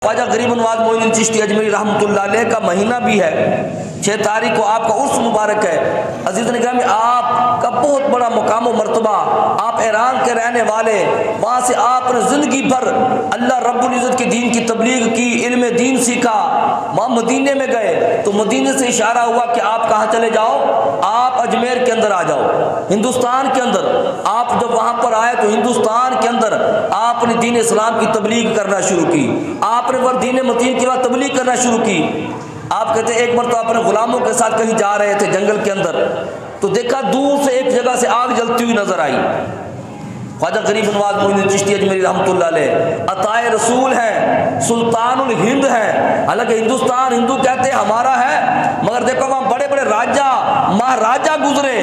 خواجہ غریب نواز معین الدین چشتی اجمیری رحمۃ اللہ علیہ کا مہینہ بھی ہے، 6 تاریخ کو آپ کا عرس مبارک ہے۔ عزیز نگرامی، آپ کا بہت بڑا مقام و مرتبہ، آپ ایران کے رہنے والے، وہاں سے آپ نے زندگی بھر اللہ رب العزت کے دین کی تبلیغ کی، علم دین سیکھا، وہاں مدینے میں گئے تو مدینے سے اشارہ ہوا کہ آپ کہاں چلے جاؤ، آپ اجمیر کے اندر آ جاؤ، ہندوستان کے اندر۔ آپ جب وہاں پر آئے تو ہندوستان کے اندر آپ نے دین اسلام کی تبلیغ کرنا شروع کی، آپ نے دین متین کے بعد تبلیغ کرنا شروع کی۔ آپ کہتے ہیں ایک مرتبہ اپنے غلاموں کے ساتھ کہیں جا رہے تھے جنگل کے اندر، تو دیکھا دور سے ایک جگہ سے آگ جلتی ہوئی نظر آئی۔ خواجہ غریب نواز معین الدین چشتی اجمیری رحمۃ اللہ علیہ عطائے رسول ہیں، سلطان الہند ہیں، حالانکہ ہندوستان ہندو کہتے ہیں ہمارا ہے، مگر دیکھو وہاں بڑے بڑے راجا مہاراجا گزرے،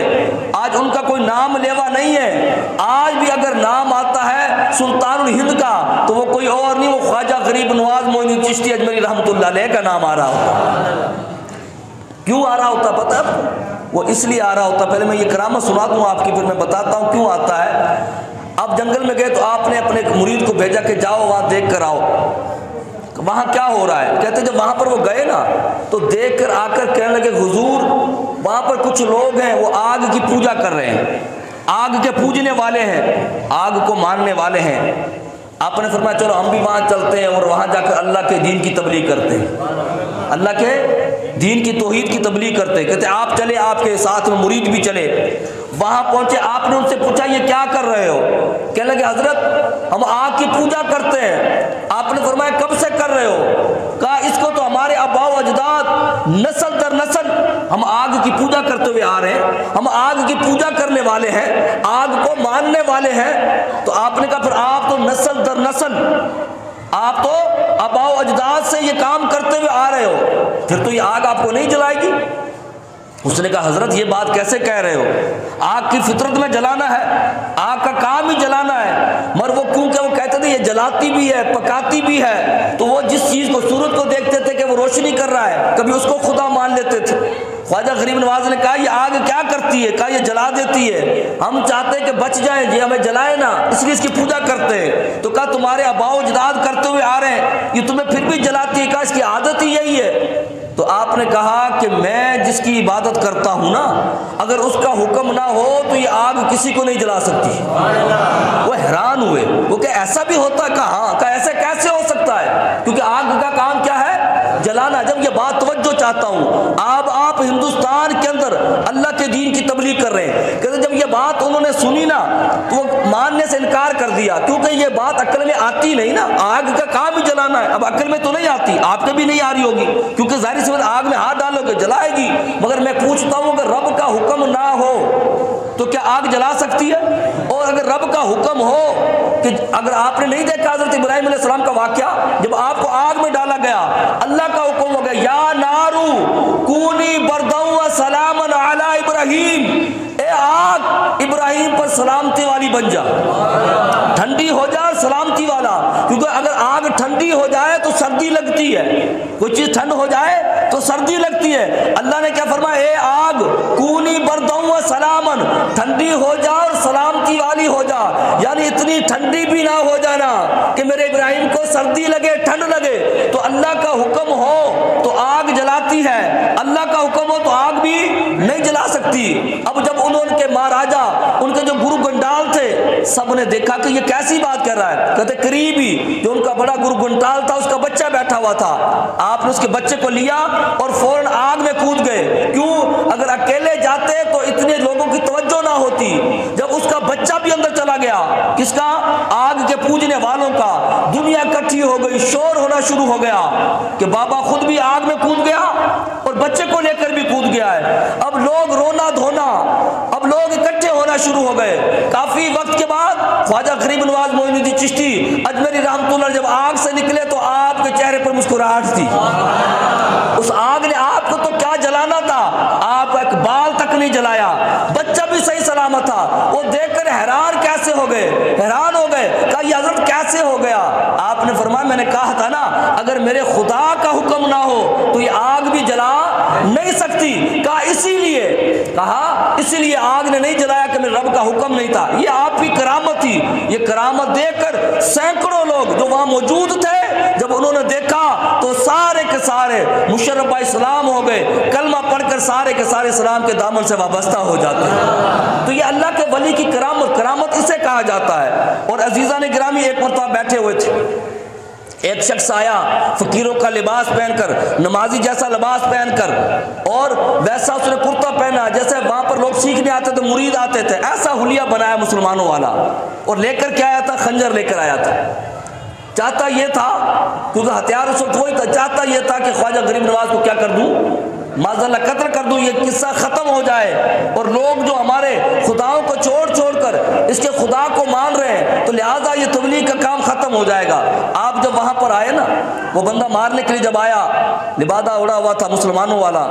آج ان کا کوئی نام لیوا نہیں ہے۔ آج بھی اگر نام آتا ہے سلطان الہند کا تو وہ کوئی اور نہیں، وہ خواجہ غریب نواز معین الدین چشتی اجمیری رحمۃ اللہ علیہ کا نام آ رہا ہوتا۔ کیوں آ رہا ہوتا پتہ ہے؟ وہ اس لیے آ رہا ہوتا، پہلے میں یہ کرامت سنا دوں آپ کی، پھر میں بتاتا ہوں کیوں آتا ہے۔ آپ جنگل میں گئے تو آپ نے اپنے ایک مرید کو بھیجا کہ جاؤ وہاں دیکھ کر آؤ وہاں کیا ہو رہا ہے۔ کہتے جب وہاں پر وہ گئے نا تو دیکھ کر آ کر کہنے لگے حضور وہاں پر کچھ لوگ ہیں وہ آگ کی پوجا کر رہے ہیں، آگ کے پوجنے والے ہیں، آگ کو ماننے والے ہیں۔ آپ نے فرمایا چلو ہم بھی وہاں چلتے ہیں اور وہاں جا کر اللہ کے دین کی تبلیغ کرتے ہیں، اللہ کے دین کی توحید کی تبلیغ کرتے ہیں۔ کہتے آپ چلے، آپ کے ساتھ میں مرید بھی چلے۔ وہاں پہنچے، آپ نے ان سے پوچھا یہ کیا کر رہے ہو؟ کہنے لگے حضرت ہم آگ کی پوجا کرتے ہیں۔ آپ نے فرمایا کب سے کر رہے ہو؟ کہا اس کو تو ہمارے آباء و اجداد نسل در نسل ہم آگ کی پوجا کرتے ہوئے آ رہے ہیں، ہم آگ کی پوجا کرنے والے ہیں، آگ کو ماننے والے ہیں۔ تو آپ نے کہا پھر آپ تو نسل در نسل، آپ تو آباء و اجداد سے یہ کام کرتے ہوئے آ رہے ہو، پھر تو یہ آگ آپ کو نہیں جلائے گی؟ اس نے کہا حضرت یہ بات کیسے کہہ رہے ہو؟ آگ کی فطرت میں جلانا ہے، آگ کا کام ہی جلانا ہے، مگر وہ کیونکہ وہ کہتے تھے یہ جلاتی بھی ہے پکاتی بھی ہے، تو وہ جس چیز کو سورج کو دیکھتے تھے کہ وہ روشنی کر رہا ہے کبھی اس کو خدا مان لیتے تھے۔ خواجہ غریب نواز نے کہا یہ آگ کیا کرتی ہے؟ کہا یہ جلا دیتی ہے، ہم چاہتے ہیں کہ بچ جائیں، یہ ہمیں جلائے نا، اس لیے اس کی پوجا کرتے ہیں۔ تو کہا تمہارے آباء و اجداد کرتے ہوئے آ رہے ہیں، یہ تمہیں پھر بھی جلاتی ہے؟ کہا اس کی عادت ہی یہی ہے۔ تو آپ نے کہا کہ میں جس کی عبادت کرتا ہوں نا اگر اس کا حکم نہ ہو تو یہ آگ کسی کو نہیں جلا سکتی۔ وہ حیران ہوئے، وہ کہ ایسا بھی ہوتا ہے؟ کہا ہاں۔ کہا ایسے کیسے ہو سکتا ہے؟ کیونکہ آگ کا کام کیا ہے؟ جلانا۔ جب یہ بات توجہ چاہتا ہوں، آپ ہندوستان کے اندر اللہ کے دین کی تبلیغ کر رہے ہیں، کہ جب یہ بات انہوں نے سنی نا تو وہ ماننے سے انکار کر دیا، کیونکہ یہ بات عقل میں آتی نہیں نا، آگ کا کام ہی جلانا ہے۔ اب عقل میں تو نہیں آتی، آپ کے بھی نہیں آ رہی ہوگی، کیونکہ ظاہر سی بات آگ میں ہاتھ ڈالو گے جلائے گی، مگر میں پوچھتا ہوں کہ رب کا حکم نہ ہو تو کیا آگ جلا سکتی ہے؟ اور اگر رب کا حکم ہو کہ اگر آپ نے نہیں دیکھا حضرت ابراہیم علیہ السلام کا واقعہ، جب آپ کو آگ میں ڈالا گیا اللہ کا حکم ہو گیا یا نارو کونی برداً و سلاما علی ابراہیم، اے آگ ابراہیم پر سلامتی والی بن جا، ٹھنڈی ہو جا سلامتی والا، کیونکہ اگر آگ ٹھنڈی ہو جائے تو سردی لگتی ہے، کوئی چیز ٹھنڈ ہو جائے تو سردی لگتی ہے۔ اللہ نے کیا فرمایا؟ اے آگ کونی برداً و سلاما، ٹھنڈی ہو جا اور سلامتی والی ہو جا، یعنی اتنی ٹھنڈی بھی نہ ہو جانا کہ میرے ابراہیم کو سردی لگے ٹھنڈ لگے۔ تو اللہ کا حکم ہو تو آگ جلاتی ہے، اللہ کا حکم ہو تو آگ بھی نہیں جلا سکتی۔ اب جب انہوں کے مہاراجا ان کے جو گرو گنڈال تھے سب نے دیکھا کہ یہ کیسی بات کر رہا ہے، کہتے قریبی جو ان کا بڑا گرو گنڈال تھا اس کا بچہ بیٹھا ہوا تھا، آپ نے اس کے بچے کو لیا اور فوراً آگ میں کود گئے۔ کیوں؟ اگر اکیلے جاتے تو اتنے لوگوں کی توجہ نہ ہوتی، جب اس کا بچہ بھی اندر چلا گیا، کس کا؟ آگ کے پوجنے والوں کا، دنیا اکٹھی ہو گئی، شور ہونا شروع ہو گیا کہ بابا خود بھی آگ میں کود گیا اور بچے کو لے کر بھی کود گیا ہے۔ اب لوگ رونا دھونا، اب لوگ اکٹھے ہونا شروع ہو گئے۔ کافی وقت کے بعد خواجہ غریب نواز معین الدین چشتی اجمیری رحمۃ اللہ جب آگ سے نکلے تو آپ کے چہرے پر مسکراہٹ تھی۔ اس آگ نے آپ کو تو کیا جلانا تھا، آپ ایک بال تک نہیں جلایا، بچہ بھی صحیح سلامت تھا۔ وہ دیکھ کر حیران کیسے ہو گئے، حیران ہو گئے، کہا یہ حضرت کیسے ہو گیا؟ آپ نے فرمایا میں نے کہا تھا نا اگر میرے خدا کا حکم نہ ہو تو یہ آگ بھی جلا نہیں سکتی۔ کہا اسی لیے کہا اس لیے آگ نے نہیں جلایا کہ میرے رب کا حکم نہیں تھا، یہ آپ کی کرامت تھی۔ یہ کرامت دیکھ کر سینکڑوں لوگ جو وہاں موجود تھے جب انہوں نے دیکھا تو سارے کے سارے مشرف بھائی اسلام ہو گئے، کلمہ پڑھ کر سارے کے سارے اسلام کے دامن سے وابستہ ہو جاتے ہیں۔ تو یہ اللہ کے ولی کی کرامت اسے کہا جاتا ہے۔ اور عزیزان گرامی، ایک مرتبہ بیٹھے ہوئے تھے، ایک شخص آیا فقیروں کا لباس پہن کر، نمازی جیسا لباس پہن کر، اور ویسا اس نے کرتا پہنا جیسے وہاں پر لوگ سیکھنے آتے تھے، مرید آتے تھے، ایسا حلیہ بنایا مسلمانوں والا، اور لے کر کیا آیا تھا؟ خنجر لے کر آیا تھا۔ چاہتا یہ تھا، کیونکہ ہتھیار اس وقت وہی تھا، چاہتا یہ تھا کہ خواجہ غریب نواز کو کیا کر دوں، معاذ اللہ قتل کر دوں، یہ قصہ ختم ہو جائے، اور لوگ جو ہمارے خداؤں کو چھوڑ کر اس کے خدا کو مان رہے ہیں، تو لہٰذا یہ تبلیغ کا کام ختم ہو جائے گا۔ آپ جب وہاں پر آئے نا، وہ بندہ مارنے کے لیے جب آیا، لبادہ اڑا ہوا تھا مسلمانوں والا،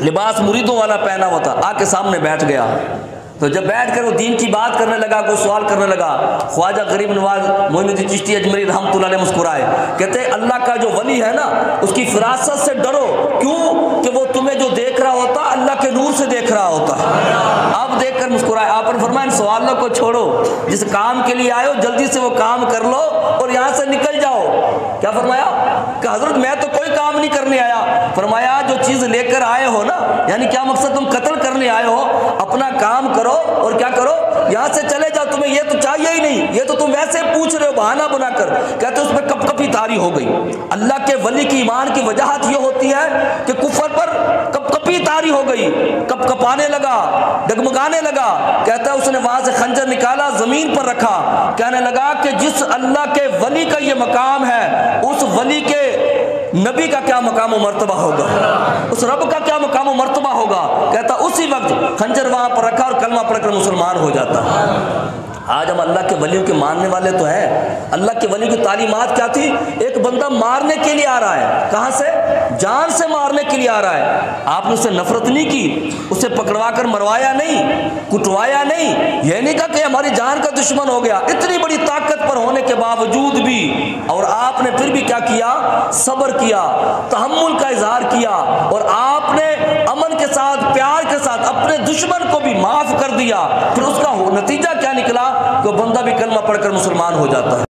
لباس مریدوں والا پہنا ہوا تھا، آ کے سامنے بیٹھ گیا۔ تو جب بیٹھ کر وہ دین کی بات کرنے لگا، کوئی سوال کرنے لگا، خواجہ غریب نواز معین الدین چشتی اجمیری رحمۃ اللہ علیہ مسکرائے، کہتے ہیں اللہ کا جو ولی ہے نا، اس کی فراست سے ڈرو، کیوں کہ وہ تمہیں جو دیکھ رہا ہوتا اللہ کے نور سے دیکھ رہا ہوتا ہے۔ آپ دیکھ کر مسکرائے۔ آپ نے فرمایا ان سوالوں کو چھوڑو، جس کام کے لیے آئے ہو جلدی سے وہ کام کر لو اور یہاں سے نکل جاؤ۔ کیا فرمایا کہ حضرت میں تو کوئی کام نہیں کرنے آیا۔ فرمایا جو چیز لے کر آئے ہو نا، یعنی کیا مقصد، تم قتل کرنے آئے ہو، اپنا کام کرو اور کیا کرو، یہاں سے چلے جاؤ، تمہیں یہ تو چاہیے ہی نہیں، یہ تو تم ویسے پوچھ رہے ہو بہانہ بنا کر۔ کہتے اس میں کپ کپی طاری ہو گئی۔ اللہ کے ولی کی ایمان کی وجاہت یہ ہوتی ہے کہ کفر پر کپ کپی طاری ہو گئی، کپ کپانے لگا، ڈگمگانے لگا۔ کہتا ہے اس نے وہاں سے خنجر نکالا، زمین پر رکھا، کہنے لگا کہ جس اللہ کے ولی کا یہ مقام ہے، اس ولی کے نبی کا کیا مقام و مرتبہ ہوگا، اس رب کا کیا مقام و مرتبہ ہوگا۔ کہتا اسی وقت خنجر وہاں پر رکھا اور کلمہ پڑھ کر مسلمان ہو جاتا۔ آج ہم اللہ کے ولیوں کے ماننے والے تو ہیں۔ اللہ کے ولی کی تعلیمات کیا تھی؟ ایک بندہ مارنے کے لیے آ رہا ہے، کہاں سے؟ جان سے مارنے کے لیے آ رہا ہے، آپ نے اسے نفرت نہیں کی، اسے پکڑوا کر مروایا نہیں، کٹوایا نہیں، یہ نہیں کہا کہ ہماری جان کا دشمن ہو گیا۔ اتنی بڑی طاقت پر ہونے کے باوجود بھی، اور آپ نے پھر بھی کیا کیا؟ صبر کیا، تحمل کا اظہار کیا، اور آپ نے امن کے ساتھ، پیار کے ساتھ اپنے دشمن کو بھی معاف کر دیا۔ پھر اس کا نتیجہ کیا نکلا کہ وہ بندہ بھی کلمہ پڑھ کر مسلمان ہو جاتا ہے۔